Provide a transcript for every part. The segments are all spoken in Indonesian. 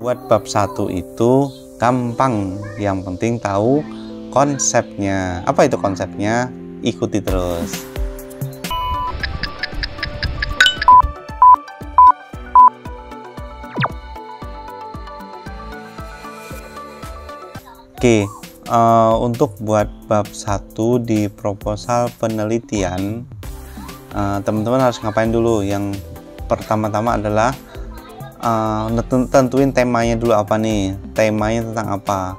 Buat bab 1 itu gampang, yang penting tahu konsepnya. Apa itu konsepnya? Ikuti terus. Oke, untuk buat bab 1 di proposal penelitian, teman-teman harus ngapain dulu? Yang pertama-tama adalah tentuin temanya dulu. Apa nih temanya, tentang apa?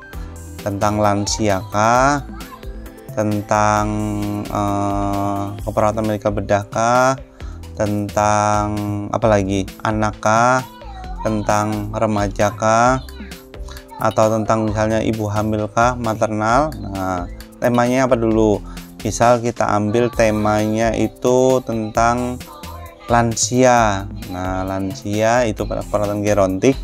Tentang lansia kah, tentang keperawatan medikal bedah kah, tentang apa lagi, anak kah, tentang remaja kah, atau tentang misalnya ibu hamil kah, maternal. Nah, temanya apa dulu? Misal kita ambil temanya itu tentang lansia. Nah, lansia itu perawatan gerontik.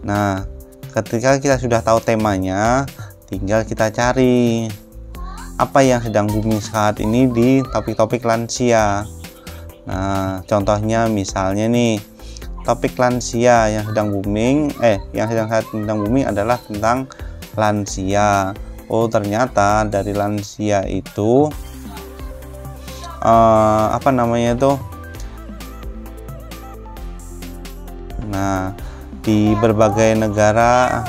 Nah, ketika kita sudah tahu temanya, tinggal kita cari apa yang sedang booming saat ini di topik-topik lansia. Nah, contohnya misalnya nih, topik lansia yang sedang booming, yang sedang booming adalah tentang lansia. Oh, ternyata dari lansia itu apa namanya itu? Nah, di berbagai negara,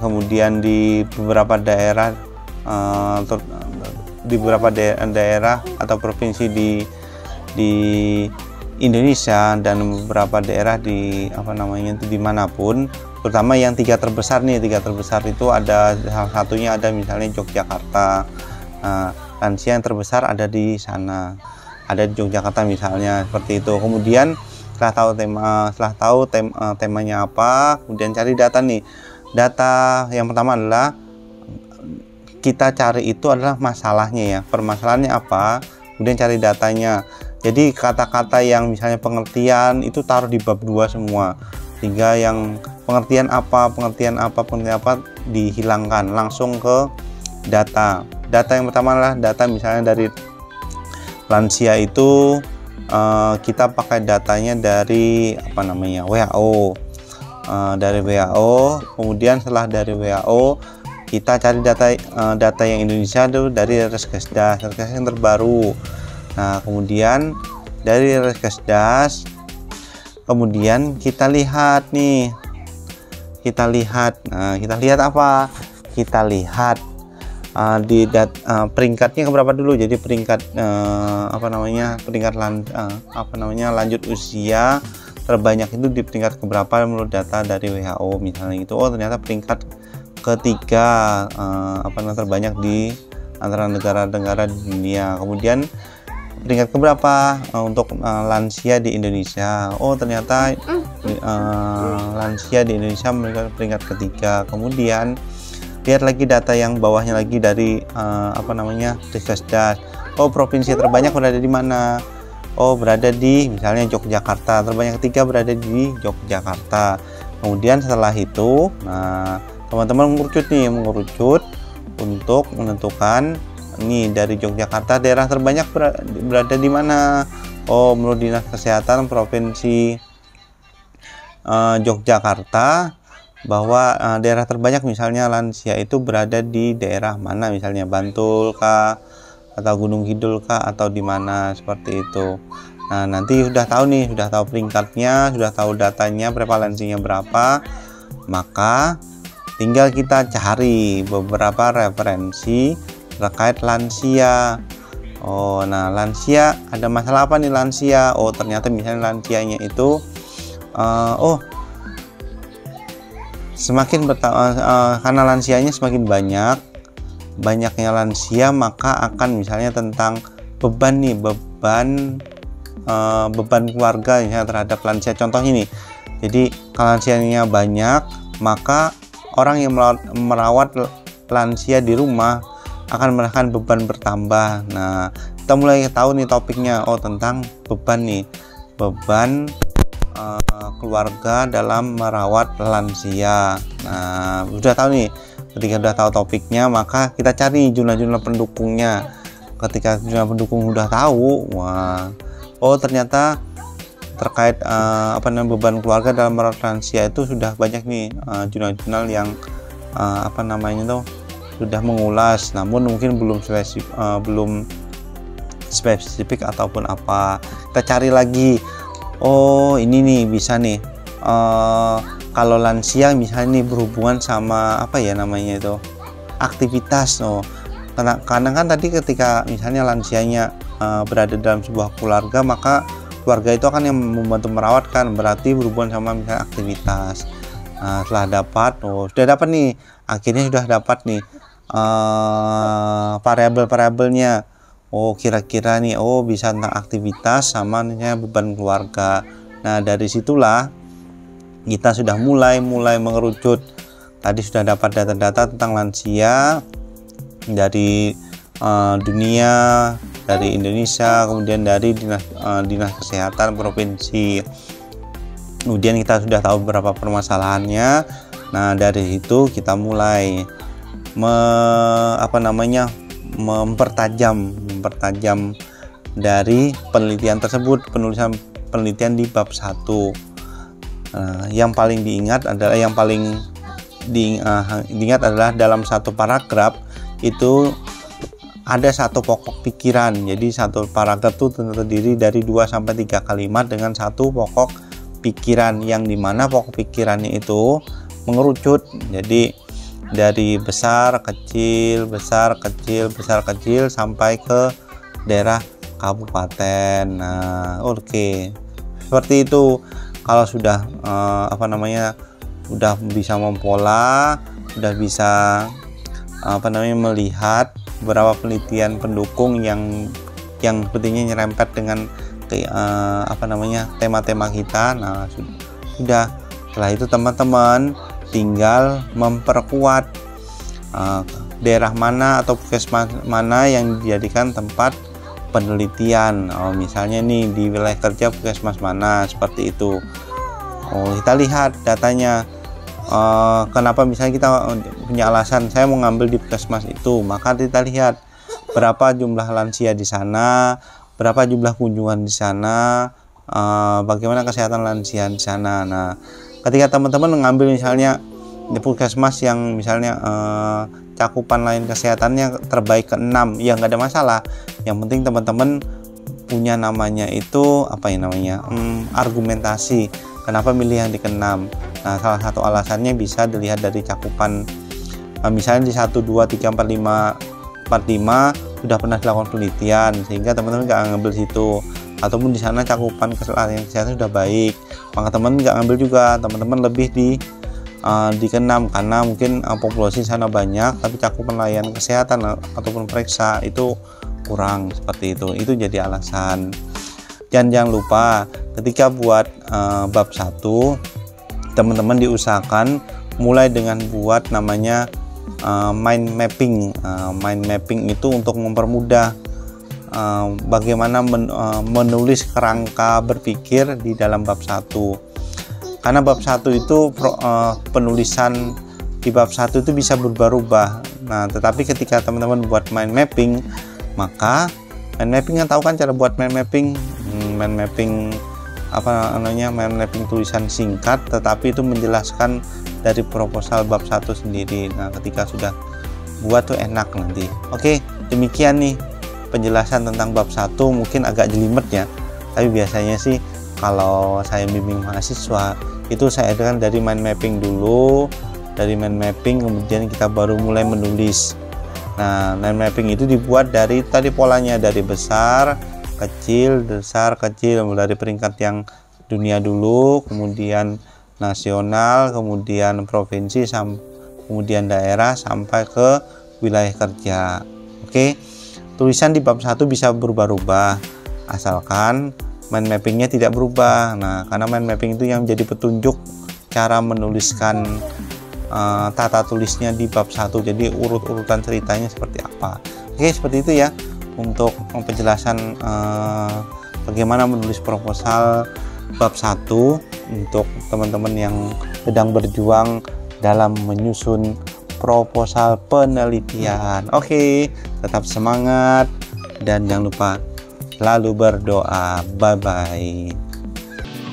kemudian di beberapa daerah, daerah atau provinsi di Indonesia, dan beberapa daerah di dimanapun, terutama yang tiga terbesar itu ada, salah satunya ada misalnya Yogyakarta. Nah, lansia yang terbesar ada di sana, ada di Yogyakarta misalnya, seperti itu. Kemudian setelah tahu temanya apa, kemudian cari data nih. Data yang pertama adalah kita cari itu adalah masalahnya ya, permasalahannya apa, kemudian cari datanya. Jadi kata-kata yang misalnya pengertian itu taruh di bab 2 semua, sehingga yang pengertian apa dihilangkan, langsung ke data. Data yang pertama adalah data misalnya dari lansia itu, kita pakai datanya dari WHO, dari WHO. Kemudian setelah dari WHO kita cari data yang Indonesia itu dari Reskesdas yang terbaru. Nah, kemudian dari Reskesdas, kemudian kita lihat nih, kita lihat apa? Kita lihat di peringkatnya keberapa dulu. Jadi peringkat lanjut usia terbanyak itu di peringkat keberapa menurut data dari WHO misalnya itu. Oh, ternyata peringkat ketiga terbanyak di antara negara-negara di dunia. Kemudian peringkat keberapa untuk lansia di Indonesia? Oh, ternyata lansia di Indonesia peringkat ketiga. Kemudian lihat lagi data yang bawahnya lagi dari Reskesdas. Oh, provinsi terbanyak berada di mana? Oh, berada di misalnya Yogyakarta. Terbanyak ketiga berada di Yogyakarta. Kemudian setelah itu, nah, teman-teman mengerucut untuk menentukan ini dari Yogyakarta daerah terbanyak berada di mana? Oh, menurut Dinas Kesehatan Provinsi Yogyakarta, bahwa daerah terbanyak misalnya lansia itu berada di daerah mana, misalnya Bantul kah, atau Gunung Kidul kah, atau di mana, seperti itu. Nah, nanti sudah tahu peringkatnya, sudah tahu datanya, prevalensinya berapa, maka tinggal kita cari beberapa referensi terkait lansia. Oh, nah, lansia ada masalah apa nih lansia? Oh, ternyata misalnya lansianya itu karena lansianya semakin banyaknya lansia, maka akan misalnya tentang beban keluarga misalnya terhadap lansia. Contohnya nih, jadi kalau lansianya banyak, maka orang yang merawat lansia di rumah akan merasakan beban bertambah. Nah, kita mulai tahu nih topiknya. Oh, tentang beban keluarga dalam merawat lansia. Nah, udah tahu nih. Ketika udah tahu topiknya, maka kita cari jumlah pendukungnya. Ketika jumlah pendukung udah tahu, oh, ternyata terkait beban keluarga dalam merawat lansia itu sudah banyak nih jurnal-jurnal yang sudah mengulas, namun mungkin belum spesifik ataupun apa. Kita cari lagi, oh ini nih bisa nih kalau lansia misalnya nih berhubungan sama aktivitas. Karena kan tadi ketika misalnya lansianya berada dalam sebuah keluarga, maka keluarga itu akan yang membantu merawat kan, berarti berhubungan sama misalnya aktivitas. Setelah sudah dapat nih, akhirnya sudah dapat nih variabel-variabelnya. Oh kira-kira nih, bisa tentang aktivitas sama beban keluarga. Nah dari situlah kita sudah mulai mengerucut. Tadi sudah dapat data-data tentang lansia dari dunia, dari Indonesia, kemudian dari dinas kesehatan provinsi. Kemudian kita sudah tahu beberapa permasalahannya. Nah dari itu kita mulai mempertajam dari penelitian tersebut, penulisan penelitian di bab 1. Yang paling diingat adalah dalam satu paragraf itu ada satu pokok pikiran. Jadi satu paragraf itu terdiri dari 2-3 kalimat dengan satu pokok pikiran, yang dimana pokok pikirannya itu mengerucut. Jadi dari besar kecil sampai ke daerah kabupaten. Nah, oke. Seperti itu. Kalau sudah sudah bisa mempola, sudah bisa melihat beberapa penelitian pendukung yang sepertinya nyerempet dengan tema-tema kita. Nah sudah setelah itu teman-teman tinggal memperkuat daerah mana atau puskesmas mana yang dijadikan tempat penelitian. Misalnya nih di wilayah kerja puskesmas mana, seperti itu. Kita lihat datanya. Kenapa misalnya kita punya alasan saya mau ngambil di puskesmas itu, maka kita lihat berapa jumlah lansia di sana, berapa jumlah kunjungan di sana, bagaimana kesehatan lansia di sana. Nah ketika teman-teman mengambil misalnya di puskesmas yang misalnya cakupan lain kesehatannya terbaik ke-6, ya nggak ada masalah. Yang penting teman-teman punya argumentasi kenapa milih yang di ke-6. Nah salah satu alasannya bisa dilihat dari cakupan, misalnya di 1, 2, 3, 4, 5 sudah pernah dilakukan penelitian, sehingga teman-teman nggak ngambil situ. Ataupun di sana cakupan kesehatan sudah baik, maka teman-teman nggak ngambil juga, teman-teman lebih di ke-6 karena mungkin populasi sana banyak tapi cakupan layanan kesehatan ataupun periksa itu kurang, seperti itu jadi alasan. Dan jangan lupa ketika buat bab 1, teman-teman diusahakan mulai dengan buat namanya mind mapping. Mind mapping itu untuk mempermudah bagaimana menulis kerangka berpikir di dalam bab 1. Karena bab 1 itu penulisan di bab 1 itu bisa berubah-ubah. Nah, tetapi ketika teman-teman buat mind mapping, maka mind mapping tahu kan cara buat mind mapping? Mind mapping mind mapping tulisan singkat, tetapi itu menjelaskan dari proposal bab 1 sendiri. Nah, ketika sudah buat tuh enak nanti. Oke, demikian nih penjelasan tentang bab 1, mungkin agak jelimet ya. Tapi biasanya sih kalau saya bimbing mahasiswa itu saya adakan dari mind mapping dulu, dari mind mapping kemudian kita baru mulai menulis. Nah, mind mapping itu dibuat dari tadi polanya, dari besar kecil, dari peringkat yang dunia dulu, kemudian nasional, kemudian provinsi, kemudian daerah sampai ke wilayah kerja. Oke, tulisan di bab 1 bisa berubah-ubah asalkan mind mappingnya tidak berubah. Nah, karena mind mapping itu yang menjadi petunjuk cara menuliskan tata tulisnya di bab 1. Jadi urut-urutan ceritanya seperti apa. Oke, seperti itu ya untuk penjelasan bagaimana menulis proposal bab 1 untuk teman-teman yang sedang berjuang dalam menyusun proposal penelitian. Oke, tetap semangat dan jangan lupa selalu berdoa. Bye bye.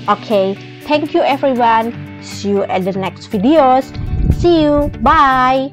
Okay, thank you everyone. See you at the next videos. See you. Bye.